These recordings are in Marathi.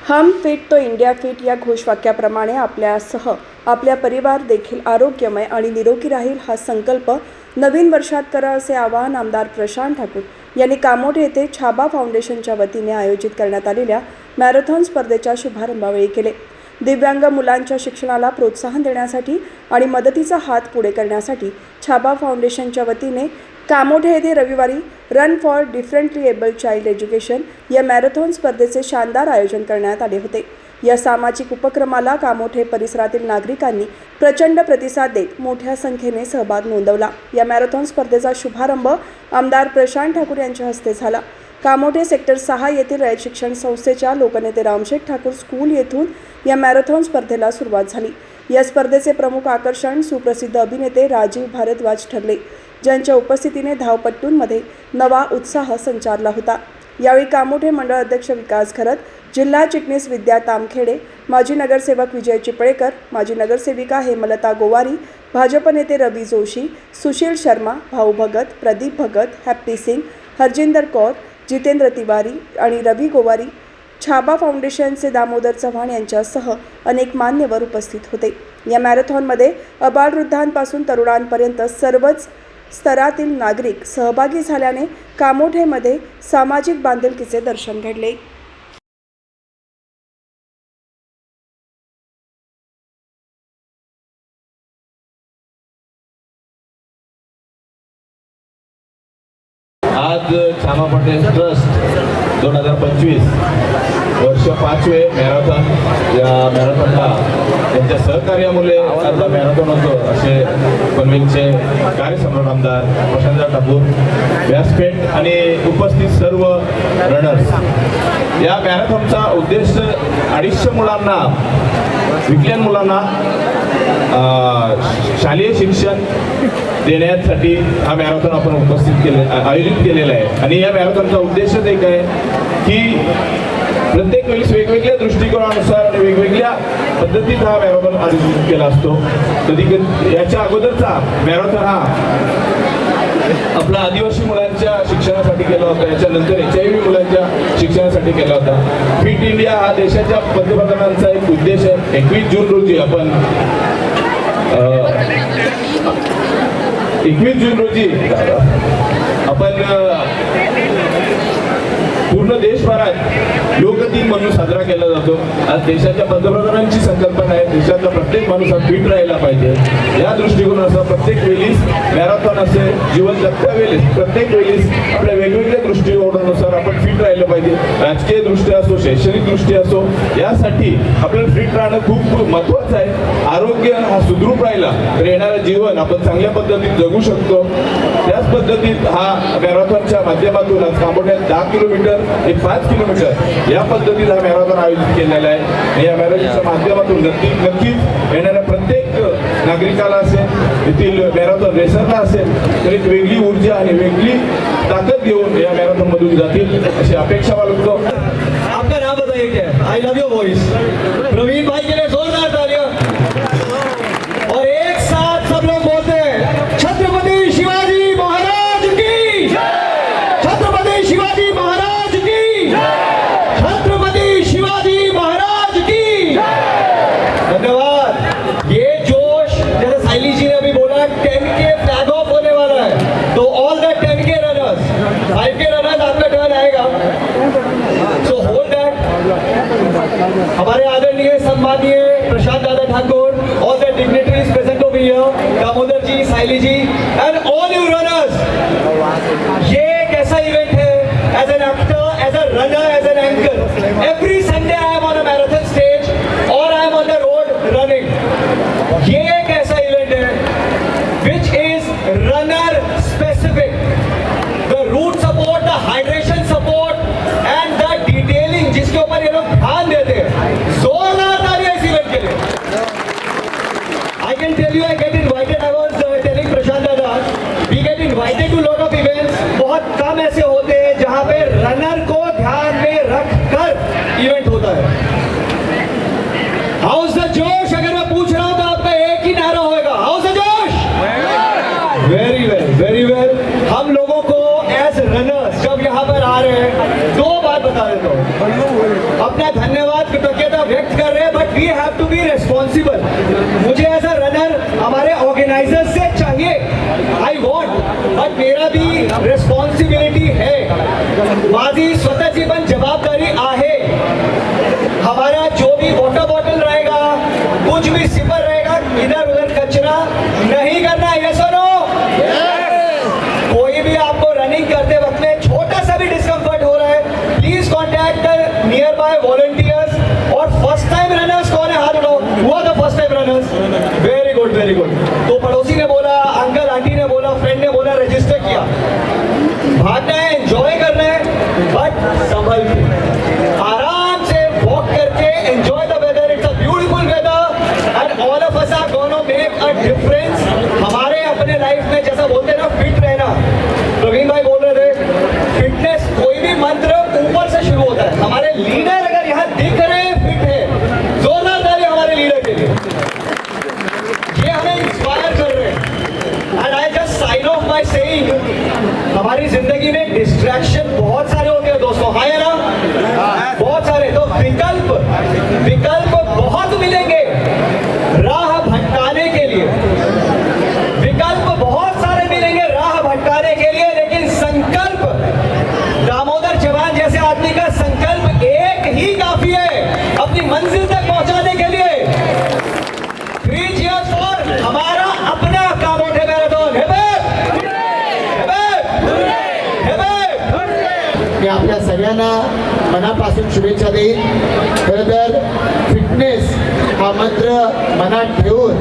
हम फिट तो इंडिया फिट या घोषवाक्याप्रमाणे आपल्यासह आपल्या परिवार देखील आरोग्यमय आणि निरोगी राहील हा संकल्प नवीन वर्षात करा असे आवाहन आमदार प्रशांत ठाकूर यांनी कामोठे येथे छाबा फाउंडेशनच्या वतीने आयोजित करण्यात आलेल्या मॅरेथॉन स्पर्धेच्या शुभारंभावेळी केले। दिव्यांग मुलांच्या शिक्षणाला प्रोत्साहन देण्यासाठी आणि मदतीचा हात पुढे करण्यासाठी छाबा फाउंडेशनच्या वतीने कामोठे येथे रविवारी run for differently able child education या मॅरेथॉन स्पर्धेचे शानदार आयोजन करण्यात आले होते। या सामाजिक उपक्रमाला कामोठे परिसरातील नागरिकांनी प्रचंड प्रतिसाद देत मोठ्या संख्येने सहभाग नोंदवला। या मॅरेथॉन स्पर्धेचा शुभारंभ आमदार प्रशांत ठाकूर यांच्या हस्ते झाला। कामोठे सेक्टर 6 येथील रयत शिक्षण संस्थेच्या लोकनेते रामशेठ ठाकूर स्कूल येथून या मॅरेथॉन स्पर्धेला सुरुवात झाली। या स्पर्धेचे प्रमुख आकर्षण सुप्रसिद्ध अभिनेते राजीव भारद्वाज ठरले, ज्यांच्या उपस्थितीने धावपटूंमध्ये नवा उत्साह संचारला होता। यावेळी कामोठे मंडळ अध्यक्ष विकास घरत, जिल्हा चिटणीस विद्या तामखेडे, माजी नगरसेवक विजय चिपळेकर, माजी नगरसेविका हेमलता गोवारी, भाजप नेते रवी जोशी, सुशील शर्मा, भाऊ भगत, प्रदीप भगत, हॅप्पी सिंग, हरजिंदर कौर, जितेंद्र तिवारी आणि रवी गोवारी, छाबा फाउंडेशनचे दामोदर चव्हाण यांच्यासह अनेक मान्यवर उपस्थित होते। या मॅरेथॉनमध्ये अबालवृद्धांपासून तरुणांपर्यंत सर्वच स्तरातील नागरिक सहभागी झाल्याने कामोठेमध्ये सामाजिक बांधिलकीचे दर्शन घडले। आज छाबा फाउंडेशन ट्रस्ट 2025 वर्ष 5वे मॅरेथॉन या मॅरेथॉनला त्यांच्या सहकार्यामुळे आता मॅरेथॉन होतो असे पनवेलचे कार्यसम्राट आमदार प्रशांत ठाकूर, व्यासपीठ आणि उपस्थित सर्व रनर्स। या मॅरेथॉनचा उद्देश 250 मुलांना, विकलांग मुलांना शालेय शिक्षण देण्यासाठी हा मॅरेथॉन आपण आयोजित केलेला आहे। आणि या मॅरेथॉनचा उद्देशच एक आहे की प्रत्येक वेळेस वेगवेगळ्या दृष्टिकोनानुसार आणि वेगवेगळ्या पद्धतीत हा मॅरेथॉन आयोजित केला असतो। कधी याच्या अगोदरचा मॅरेथॉन हा आपला आदिवासी मुलांच्या शिक्षणासाठी केला होता, याच्यानंतर HIV मुलांच्या शिक्षणासाठी केला होता। फिट इंडिया हा देशाच्या पंतप्रधानांचा एक उद्देश आहे। 21 जून रोजी आपण 21 जून रोजी आपण पूर्ण देशभरात योग दिन म्हणून साजरा केला जातो। आज देशाच्या पंतप्रधानांची संकल्पना आहे, देशातला प्रत्येक माणूस हा फिट राहायला पाहिजे। या दृष्टिकोनानुसार प्रत्येक वेळीस मॅरेथॉन असेल, जीवन जगत्या वेळेस प्रत्येक वेळीस आपल्या वेगवेगळ्या दृष्टिकोनानुसार आपण फिट राहिलं पाहिजे। राजकीय दृष्टी असो, शैक्षणिक दृष्टी असो, यासाठी आपल्याला फिट राहणं खूप महत्त्वाचं आहे। आरोग्य हा सुदृढ राहिला तर येणारं जीवन आपण चांगल्या पद्धतीत जगू शकतो। त्याच पद्धतीत हा मॅरेथॉनच्या माध्यमातून आज कामोठ्यात 10 किलोमीटर, 5 किलोमीटर या पद्धतीत हा मॅरेथॉन आयोजित केलेला आहे। या मॅरेथॉनच्या माध्यमातून नक्कीच येणाऱ्या प्रत्येक नागरिकाला असेल, येथील मॅरेथॉन रेसरला असेल तर एक वेगळी ऊर्जा आणि वेगळी ताकद घेऊन या मॅरेथॉन मधून जातील अशी अपेक्षा बाळगतो। आपका नाम बताइए क्या है? I love your voice. Praveen भाई के लिए जोरदार तालियां। और एक साथ सब लोग बोलते हैं छत्रपति शिवाजी महाराज की जय, छत्रपति शिवाजी महाराज की जय, छत्रपति शिवाजी महाराज की जय। धन्यवाद। ये जोश जैसे साइली जी ने अभी बोला 10K फ्लैग ऑफ होने वाला है, तो all the 10K runners, 5K runners आपका टर्न आएगा, सो होल्ड दैट। हमारे आदरणीय सम्मानीय प्रशांत दादा Thakur, all the dignitaries present over here, Damodar G, Saili G, and all you runners, ये एक ऐसा इवेंट है, as an actor, as a runner, as an anchor, every Sunday I am on a marathon stage or I am on the road running। ये एक ऐसा इवेंट है which is runner specific, the route support, the hydration support and the detailing जिसके ऊपर ये लोग ध्यान देते हैं। जोरदार तालियां इस इवेंट के लिए। I can tell you I get invited, I was telling Prashant दादा, we get invited to lot of events, बहुत कम ऐसे होते हैं जहाँ पे रनर को ध्यान में रख कर इवेंट होता है। हाउस द जोश, अगर मैं पूछ रहा हूँ तो आपका एक ही नारा होगा, हाउस द जोश। वेरी वेल, वेरी वेल। हम लोगों को एज रनर्स जब यहाँ पर आ रहे हैं, 2 बात बता देता हूँ। अपना धन्यवाद वेरी गुड। तो पड़ोसी ने बोला, अंकल आंटी ने बोला, फ्रेंड ने बोला, रजिस्टर किया। भागना है, एंजॉय करना है, बट संभल के आराम से वॉक करके enjoy the weather. It's a beautiful weather and all of us are gonna make a difference हमारे अपने लाइफ में। जैसा बोलते हैं ना, फिट रहना, प्रवीण भाई बोल रहे थे, फिटनेस कोई भी मंत्र ऊपर से शुरू होता है। हमारे लीडर अगर यहाँ दिख रहे हैं फिट है, जोरदार ताली हमारे लीडर के लिए, ये हमें इंस्पायर कर रहे हैं। And I just sign off by saying, हमारी जिंदगी में डिस्ट्रैक्शन बहुत सारे होते हैं दोस्तों, हाँ या ना? बहुत सारे। तो विकल्प बहुत मिलेंगे राह भटकाने के लिए, विकल्प बहुत सारे मिलेंगे राह भटकाने के लिए, लेकिन संकल्प, दामोदर जवान जैसे आदमी का संकल्प एक ही काफी है अपनी मंजिल तक पहुंचाने के लिए। 3 cheers for हमारा अपना कामोठे मैराथन। मी आपल्या सगळ्यांना मनापासून शुभेच्छा देईन। खरं तर फिटनेस हा मंत्र मनात ठेवून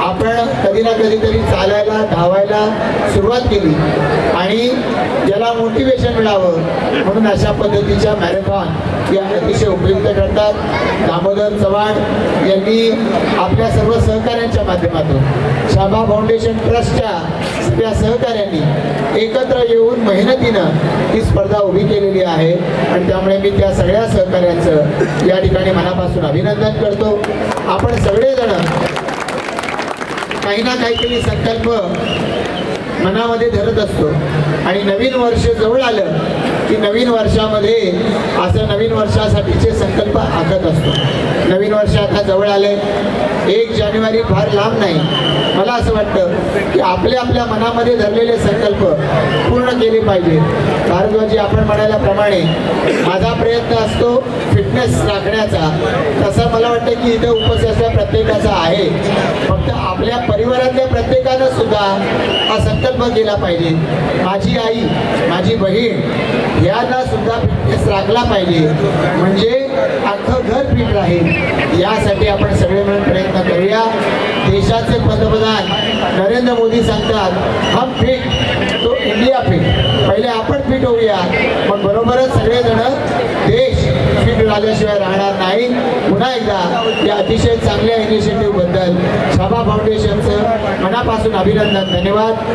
आपण कधी ना कधीतरी चालायला, धावायला सुरुवात केली आणि ज्याला मोटिवेशन मिळावं म्हणून अशा पद्धतीच्या मॅरेथॉन या अतिशय उपयुक्त ठरतात। दामोदर चव्हाण यांनी आपल्या सर्व सहकाऱ्यांच्या माध्यमातून, शाबा फाउंडेशन ट्रस्टच्या सगळ्या सहकाऱ्यांनी एकत्र येऊन मेहनतीनं ही स्पर्धा उभी केलेली आहे आणि त्यामुळे मी त्या सगळ्या सहकाऱ्यांचं या ठिकाणी मनापासून अभिनंदन करतो। आपण सगळेजण काही ना काहीतरी संकल्प मनामध्ये धरत असतो आणि नवीन वर्ष जवळ आलं की नवीन वर्षामध्ये असं नवीन वर्षासाठीचे संकल्प आखत असतो। नवीन वर्ष आता जवळ आले, 1 जानेवारी फार लांब नाही। मला असं वाटतं की आपल्या आपल्या मनामध्ये धरलेले संकल्प पूर्ण केले पाहिजे। भारद्वाजी आपण म्हणाल्याप्रमाणे माझा प्रयत्न असतो फिटनेस राखण्याचा, तसं मला वाटतं की इथं उपस्थित प्रत्येकाचा आहे। फक्त आपल्या परिवारातल्या प्रत्येकानं सुद्धा हा संकल्प केला पाहिजे। माझी आई, माझी बहीण यांना सुद्धा फिटनेस राखला पाहिजे, म्हणजे अख्खं घर फिट राहील। यासाठी आपण सगळे मिळून प्रयत्न करूया। देशाचे पंतप्रधान नरेंद्र मोदी सांगतात हम फिट तो इंडिया फिट। पहिले आपण फिट होऊया, मग बरोबरच सगळेजण देश फिट झाल्याशिवाय राहणार नाही। पुन्हा एकदा या अतिशय चांगल्या इनिशिएटिव्ह बद्दल शाबा फाउंडेशनचं मनापासून अभिनंदन, धन्यवाद।